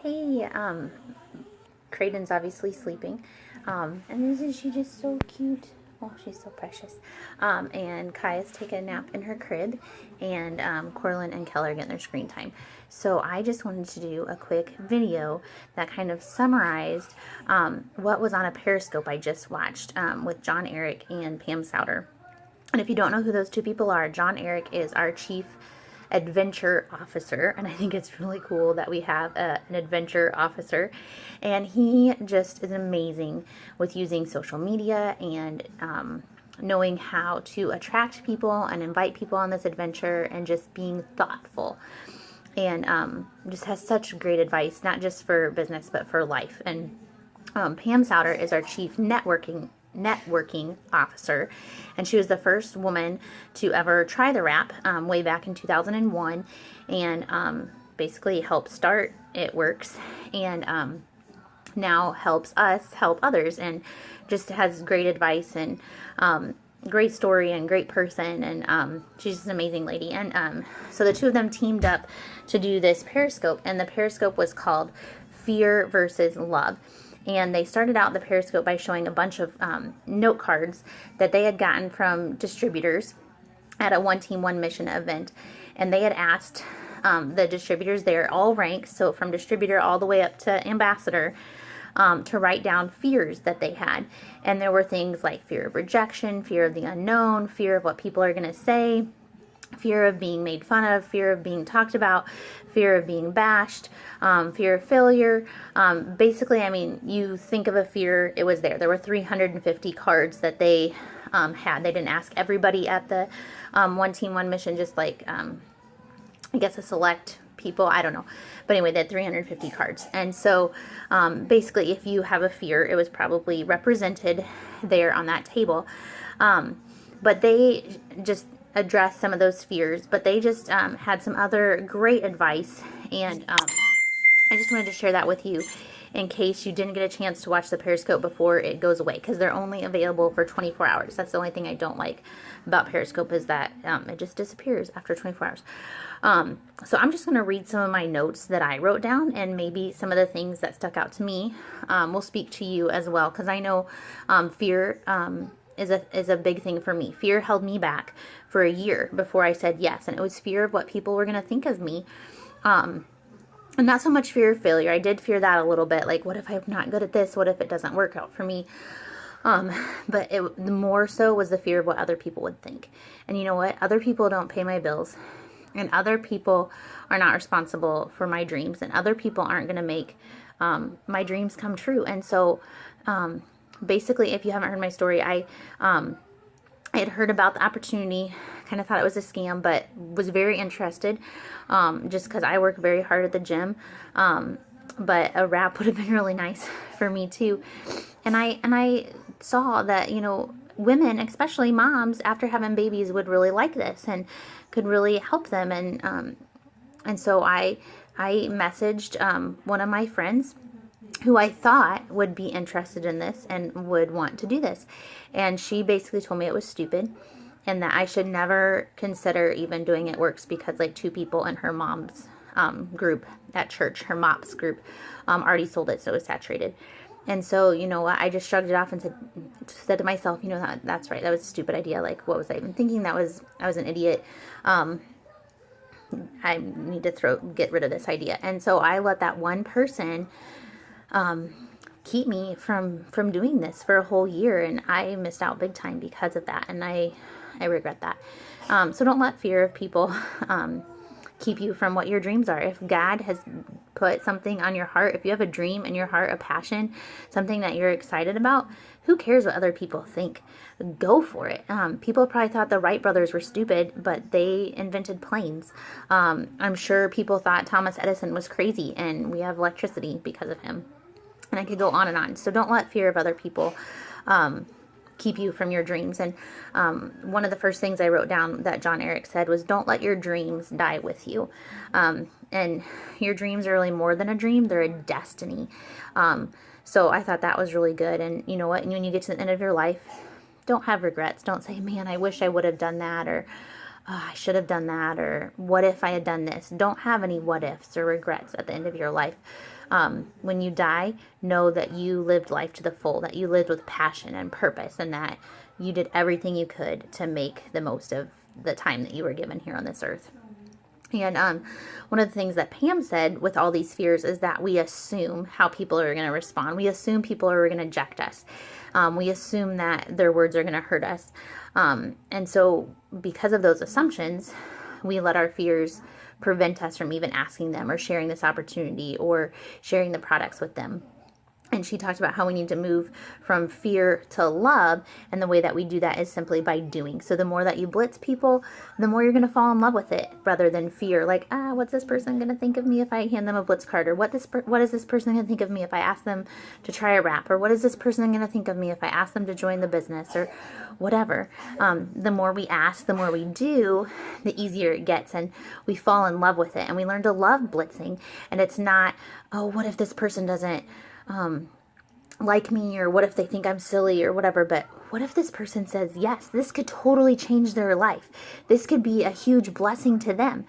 Hey, Creighton's obviously sleeping. And isn't she just so cute? Oh, she's so precious. And Kaya's taking a nap in her crib, and Corlin and Keller are getting their screen time. So I just wanted to do a quick video that kind of summarized what was on a Periscope I just watched with John Eric and Pam Souter. And if you don't know who those two people are, John Eric is our chief adventure officer, and I think it's really cool that we have an adventure officer, and he just is amazing with using social media and knowing how to attract people and invite people on this adventure and just being thoughtful, and just has such great advice, not just for business but for life. And Pam Souter is our chief networking officer, and she was the first woman to ever try the wrap way back in 2001, and basically helped start It Works, and now helps us help others, and just has great advice and great story and great person, and she's just an amazing lady. And so the two of them teamed up to do this Periscope, and the Periscope was called Fear versus Love. And they started out the Periscope by showing a bunch of note cards that they had gotten from distributors at a One Team, One Mission event. And they had asked the distributors there, all ranks, so from distributor all the way up to ambassador, to write down fears that they had. And there were things like fear of rejection, fear of the unknown, fear of what people are going to say, fear of being made fun of, fear of being talked about, fear of being bashed, fear of failure. Basically, I mean, you think of a fear, it was there. There were 350 cards that they had. They didn't ask everybody at the One Team, One Mission, just like, I guess, a select people. I don't know. But anyway, they had 350 cards. And so basically, if you have a fear, it was probably represented there on that table. But they just address some of those fears, but they just had some other great advice, and I just wanted to share that with you in case you didn't get a chance to watch the Periscope before it goes away, because they're only available for 24 hours. That's the only thing I don't like about Periscope, is that it just disappears after 24 hours. So I'm just going to read some of my notes that I wrote down, and maybe some of the things that stuck out to me will speak to you as well, because I know fear is a big thing for me. Fear held me back for a year before I said yes, and it was fear of what people were going to think of me, and not so much fear of failure. I did fear that a little bit, like, what if I'm not good at this? What if it doesn't work out for me? But the more so was the fear of what other people would think. And you know what? Other people don't pay my bills, and other people are not responsible for my dreams, and other people aren't going to make my dreams come true. And so basically, if you haven't heard my story, I had heard about the opportunity, kind of thought it was a scam, but was very interested, just because I work very hard at the gym. But a wrap would have been really nice for me too. And I saw that, you know, women, especially moms, after having babies, would really like this and could really help them. And so I messaged one of my friends who I thought would be interested in this and would want to do this. And she basically told me it was stupid and that I should never consider even doing It Works, because like two people in her mom's group at church, her MOPS group, already sold it, so it was saturated. And so, you know what, I just shrugged it off and said to myself, you know, that's right, that was a stupid idea. Like, what was I even thinking? I was an idiot. I need to get rid of this idea. And so I let that one person keep me from doing this for a whole year, and I missed out big time because of that, and I regret that. So don't let fear of people keep you from what your dreams are. If God has put something on your heart, if you have a dream in your heart, a passion, something that you're excited about, who cares what other people think? Go for it. People probably thought the Wright brothers were stupid, but they invented planes. I'm sure people thought Thomas Edison was crazy, and we have electricity because of him. And I could go on and on. So don't let fear of other people keep you from your dreams. And one of the first things I wrote down that John Eric said was, don't let your dreams die with you. And your dreams are really more than a dream. They're a destiny. So I thought that was really good. And you know what? When you get to the end of your life, don't have regrets. Don't say, man, I wish I would have done that, or oh, I should have done that, or what if I had done this. Don't have any what ifs or regrets at the end of your life. When you die, know that you lived life to the full, that you lived with passion and purpose, and that you did everything you could to make the most of the time that you were given here on this earth. And one of the things that Pam said with all these fears is that we assume how people are going to respond. We assume people are going to reject us. We assume that their words are going to hurt us. And so because of those assumptions, we let our fears prevent us from even asking them or sharing this opportunity or sharing the products with them. And she talked about how we need to move from fear to love. And the way that we do that is simply by doing. So the more that you blitz people, the more you're going to fall in love with it rather than fear. Like, what's this person going to think of me if I hand them a blitz card? Or what is this person going to think of me if I ask them to try a wrap? Or what is this person going to think of me if I ask them to join the business? Or whatever. The more we ask, the more we do, the easier it gets. And we fall in love with it. And we learn to love blitzing. And it's not, oh, what if this person doesn't like me, or what if they think I'm silly or whatever, but what if this person says yes? This could totally change their life. This could be a huge blessing to them,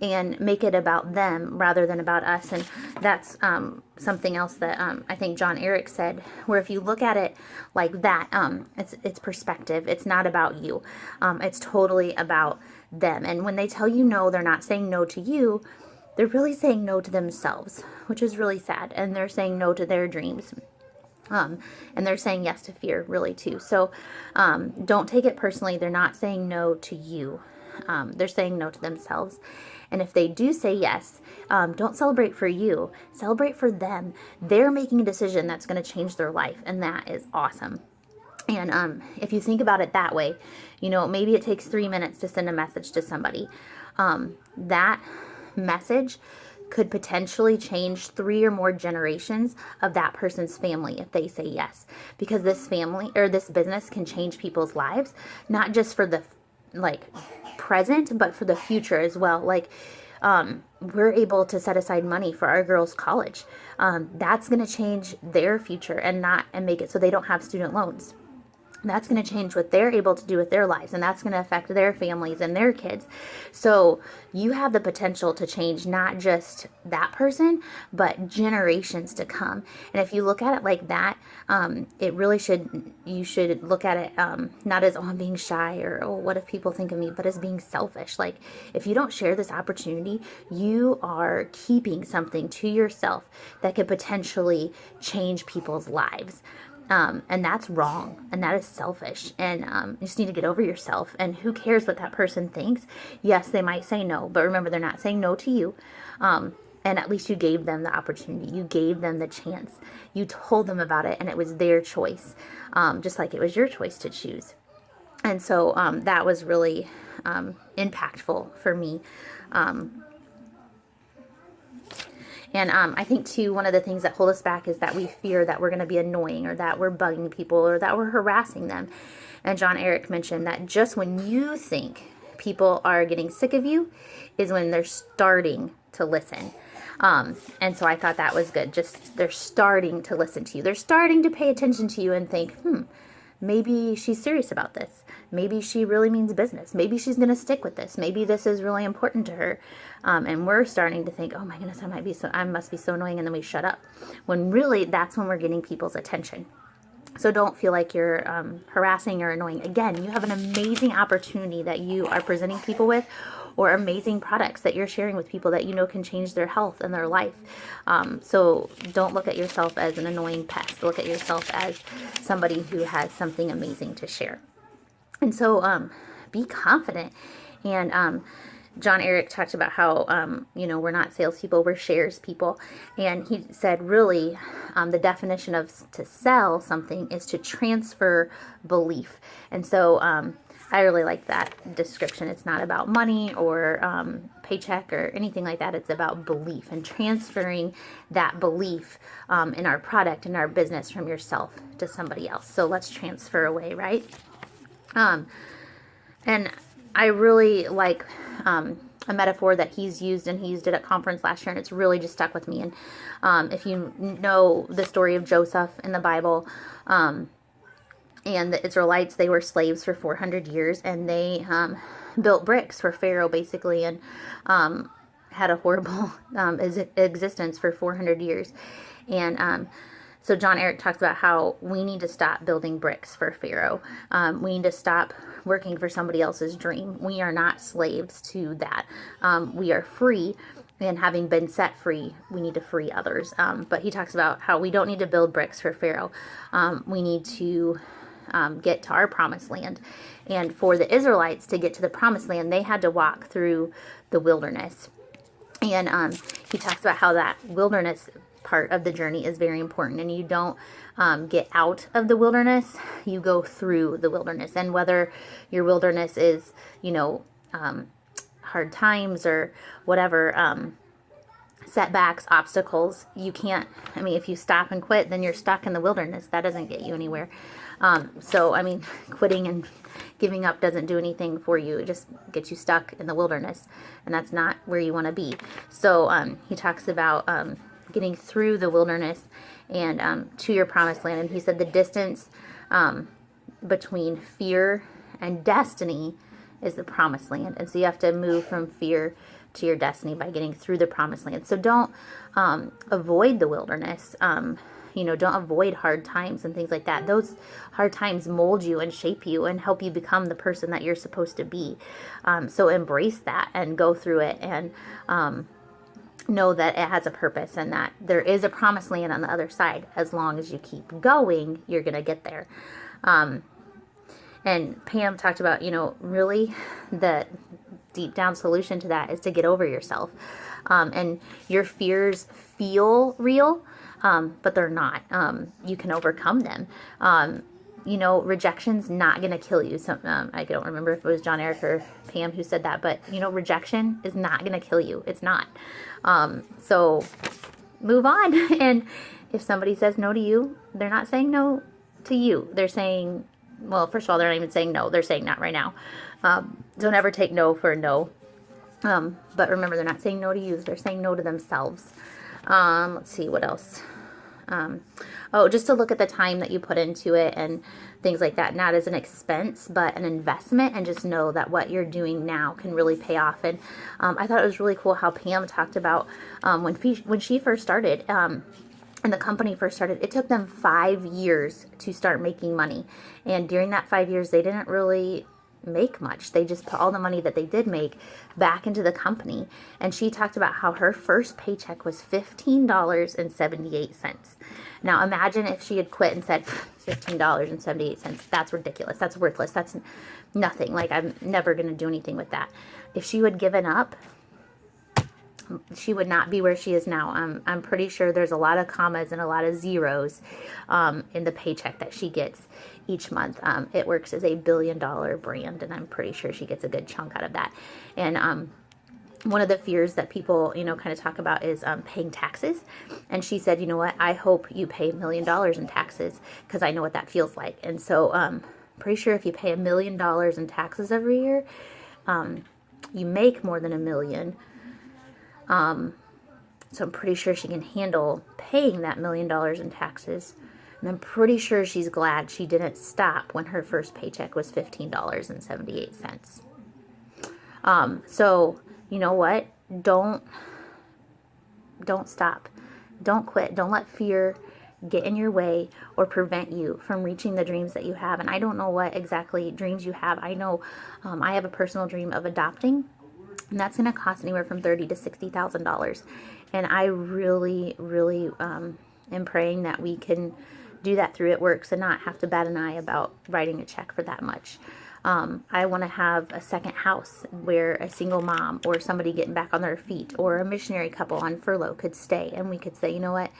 and make it about them rather than about us. And that's something else that I think John Eric said, where if you look at it like that, it's perspective. It's not about you. It's totally about them. And when they tell you no, they're not saying no to you. They're really saying no to themselves, which is really sad. And they're saying no to their dreams. And they're saying yes to fear, really, too. So don't take it personally. They're not saying no to you. They're saying no to themselves. And if they do say yes, don't celebrate for you. Celebrate for them. They're making a decision that's going to change their life. And that is awesome. And if you think about it that way, maybe it takes 3 minutes to send a message to somebody. That message could potentially change 3 or more generations of that person's family if they say yes, because this family or this business can change people's lives, not just for the present, but for the future as well. We're able to set aside money for our girls' college. That's going to change their future and make it so they don't have student loans. That's going to change what they're able to do with their lives, and that's going to affect their families and their kids. So you have the potential to change not just that person, but generations to come. And if you look at it like that, you should look at it not as, oh, I'm being shy, or, oh, what if people think of me, but as being selfish. Like, if you don't share this opportunity, you are keeping something to yourself that could potentially change people's lives. And that's wrong, and that is selfish, and you just need to get over yourself. And who cares what that person thinks? Yes, they might say no, but remember, they're not saying no to you. And at least you gave them the opportunity. You gave them the chance. You told them about it, and it was their choice, just like it was your choice to choose. And so that was really impactful for me. And I think, too, one of the things that hold us back is that we fear that we're going to be annoying, or that we're bugging people, or that we're harassing them. And John Eric mentioned that just when you think people are getting sick of you is when they're starting to listen. And so I thought that was good. Just they're starting to listen to you. They're starting to pay attention to you and think, maybe she's serious about this. Maybe she really means business. Maybe she's going to stick with this. Maybe this is really important to her. And we're starting to think, oh my goodness, I must be so annoying. And then we shut up. When really, that's when we're getting people's attention. So don't feel like you're harassing or annoying. Again, you have an amazing opportunity that you are presenting people with, or amazing products that you're sharing with people that you know can change their health and their life. So don't look at yourself as an annoying pest. Look at yourself as somebody who has something amazing to share. And so be confident. And John Eric talked about how, we're not salespeople, we're shares people. And he said, really, the definition of to sell something is to transfer belief. And so I really like that description. It's not about money or paycheck or anything like that. It's about belief and transferring that belief in our product and our business from yourself to somebody else. So let's transfer away, right? And I really like a metaphor that he's used, and he used it at conference last year, and it's really just stuck with me. And if you know the story of Joseph in the Bible, and the Israelites, they were slaves for 400 years, and they built bricks for Pharaoh basically, and had a horrible existence for 400 years. And so John Eric talks about how we need to stop building bricks for Pharaoh. We need to stop working for somebody else's dream. We are not slaves to that. We are free, and having been set free, we need to free others. But he talks about how we don't need to build bricks for Pharaoh. We need to get to our promised land. And for the Israelites to get to the promised land, they had to walk through the wilderness. And he talks about how that wilderness part of the journey is very important, and you don't get out of the wilderness, you go through the wilderness. And whether your wilderness is, hard times or whatever, setbacks, obstacles, you can't, if you stop and quit, then you're stuck in the wilderness. That doesn't get you anywhere. Quitting and giving up doesn't do anything for you. It just gets you stuck in the wilderness, and that's not where you want to be. So he talks about getting through the wilderness and to your promised land. And he said the distance between fear and destiny is the promised land. And so you have to move from fear to your destiny by getting through the promised land. So don't avoid the wilderness. Don't avoid hard times and things like that. Those hard times mold you and shape you and help you become the person that you're supposed to be. So embrace that and go through it, and know that it has a purpose and that there is a promised land on the other side. As long as you keep going, you're going to get there. And Pam talked about, really the deep down solution to that is to get over yourself. And your fears feel real, but they're not. You can overcome them. Rejection's not going to kill you. I don't remember if it was John Eric or Pam who said that, but rejection is not going to kill you. It's not. So move on. And if somebody says no to you, they're not saying no to you. They're saying, well, first of all, they're not even saying no. They're saying not right now. Don't ever take no for a no. But remember, they're not saying no to you. They're saying no to themselves. Let's see what else. Just to look at the time that you put into it and things like that, not as an expense, but an investment, and just know that what you're doing now can really pay off. And I thought it was really cool how Pam talked about when she first started, and the company first started, it took them 5 years to start making money. And during that 5 years, they didn't really make much. They just put all the money that they did make back into the company. And she talked about how her first paycheck was $15.78. Now imagine if she had quit and said $15.78. That's ridiculous. That's worthless. That's nothing. Like, I'm never going to do anything with that. If she would given up, she would not be where she is now. I'm pretty sure there's a lot of commas and a lot of zeros in the paycheck that she gets each month. It works as $1 billion brand, and I'm pretty sure she gets a good chunk out of that. And one of the fears that people, kind of talk about is paying taxes. And she said, you know what, I hope you pay $1 million in taxes, because I know what that feels like. And so pretty sure if you pay $1 million in taxes every year, you make more than $1 million. So I'm pretty sure she can handle paying that $1 million in taxes. And I'm pretty sure she's glad she didn't stop when her first paycheck was $15.78. So you know what? Don't stop. Don't quit. Don't let fear get in your way or prevent you from reaching the dreams that you have. And I don't know what exactly dreams you have. I know I have a personal dream of adopting, and that's going to cost anywhere from $30,000 to $60,000. And I really, really am praying that we can do that through It Works and not have to bat an eye about writing a check for that much. I want to have a second house where a single mom or somebody getting back on their feet or a missionary couple on furlough could stay, and we could say, you know what,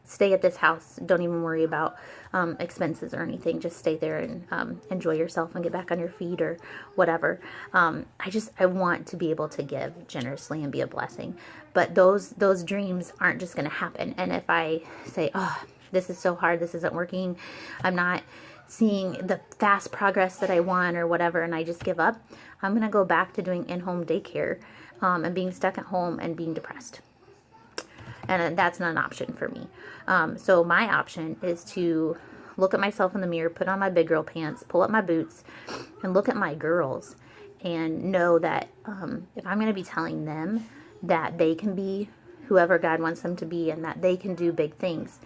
stay at this house. Don't even worry about expenses or anything. Just stay there and enjoy yourself and get back on your feet or whatever. I want to be able to give generously and be a blessing. But those dreams aren't just going to happen. And if I say, oh, this is so hard, this isn't working, I'm not seeing the fast progress that I want or whatever, and I just give up, I'm going to go back to doing in-home daycare and being stuck at home and being depressed. And that's not an option for me. So my option is to look at myself in the mirror, put on my big girl pants, pull up my boots, and look at my girls and know that if I'm going to be telling them that they can be whoever God wants them to be, and that they can do big things,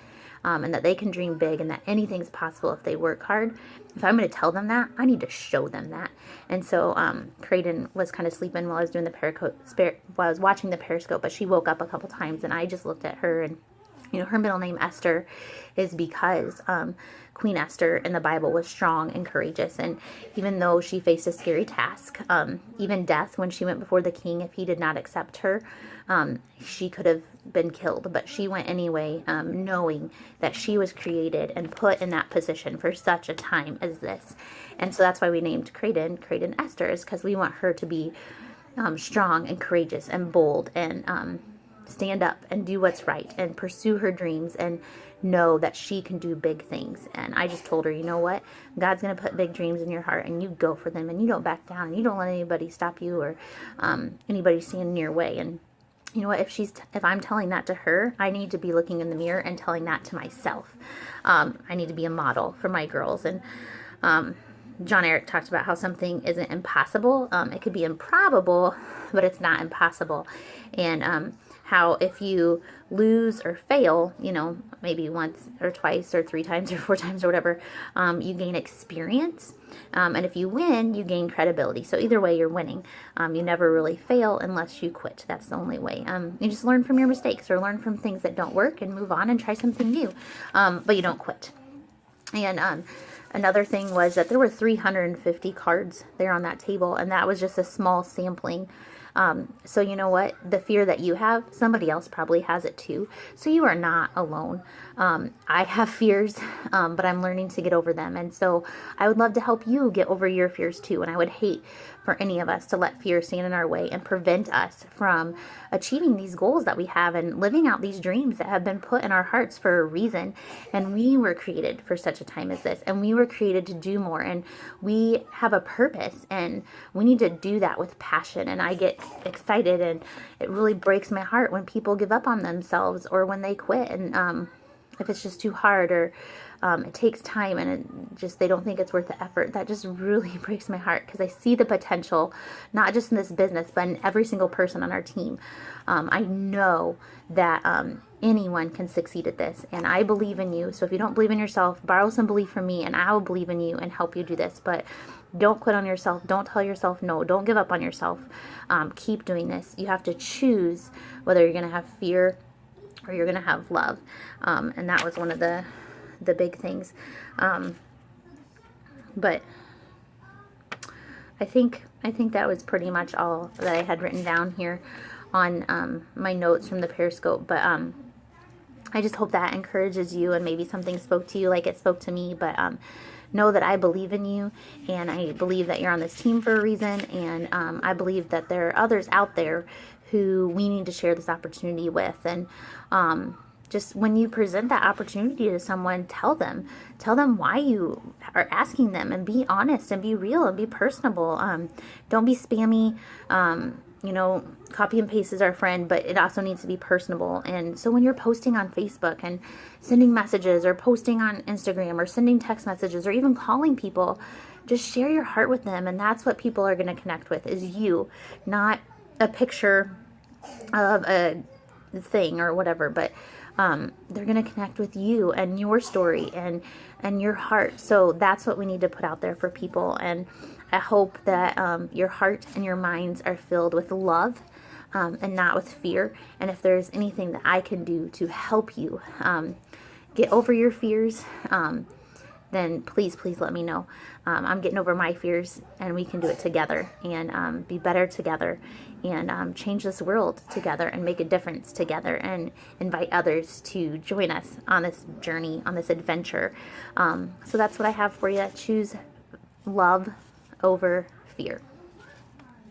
and that they can dream big, and that anything's possible if they work hard. If I'm going to tell them that, I need to show them that. And so Creighton was kind of sleeping while I was doing the while I was watching the Periscope, but she woke up a couple times, and I just looked at her, and her middle name Esther is because Queen Esther in the Bible was strong and courageous, and even though she faced a scary task, even death when she went before the king, if he did not accept her, she could have been killed, but she went anyway, knowing that she was created and put in that position for such a time as this. And so that's why we named Creighton Esther, is because we want her to be strong and courageous and bold, and stand up and do what's right and pursue her dreams and know that she can do big things. And I just told her, you know what? God's going to put big dreams in your heart, and you go for them, and you don't back down, and you don't let anybody stop you, or anybody stand in your way. And you know what? If I'm telling that to her, I need to be looking in the mirror and telling that to myself. I need to be a model for my girls. And John Eric talked about how something isn't impossible. It could be improbable, but it's not impossible. And how if you lose or fail, maybe once or twice or 3 times or 4 times or whatever, you gain experience. And if you win, you gain credibility. So either way, you're winning. You never really fail unless you quit. That's the only way. You just learn from your mistakes, or learn from things that don't work, and move on and try something new. But you don't quit. And another thing was that there were 350 cards there on that table, and that was just a small sampling. So you know what? The fear that you have, somebody else probably has it too. So you are not alone. I have fears, but I'm learning to get over them. And so I would love to help you get over your fears too. And I would hate for any of us to let fear stand in our way and prevent us from achieving these goals that we have and living out these dreams that have been put in our hearts for a reason. And we were created for such a time as this, and we were created to do more, and we have a purpose, and we need to do that with passion. And I get excited, and it really breaks my heart when people give up on themselves, or when they quit, and if it's just too hard, or it takes time, and they don't think it's worth the effort. That just really breaks my heart, because I see the potential, not just in this business, but in every single person on our team. I know that anyone can succeed at this, and I believe in you. So if you don't believe in yourself, borrow some belief from me, and I will believe in you and help you do this. But don't quit on yourself. Don't tell yourself no. Don't give up on yourself. Keep doing this. You have to choose whether you're going to have fear or you're going to have love. And that was one of the big things. But I think that was pretty much all that I had written down here on my notes from the Periscope. But I just hope that encourages you, and maybe something spoke to you like it spoke to me. But know that I believe in you, and I believe that you're on this team for a reason, and I believe that there are others out there who we need to share this opportunity with. And just when you present that opportunity to someone, tell them why you are asking them, and be honest and be real and be personable. Don't be spammy. Copy and paste is our friend, but it also needs to be personable. And so when you're posting on Facebook and sending messages, or posting on Instagram, or sending text messages, or even calling people, just share your heart with them. And that's what people are going to connect with, is you, not a picture of a thing or whatever, but they're going to connect with you and your story and your heart. So that's what we need to put out there for people. And I hope that your heart and your minds are filled with love, and not with fear. And if there's anything that I can do to help you get over your fears, then please let me know. I'm getting over my fears, and we can do it together, and be better together, and change this world together, and make a difference together, and invite others to join us on this journey, on this adventure. So that's what I have for you. Choose love over fear.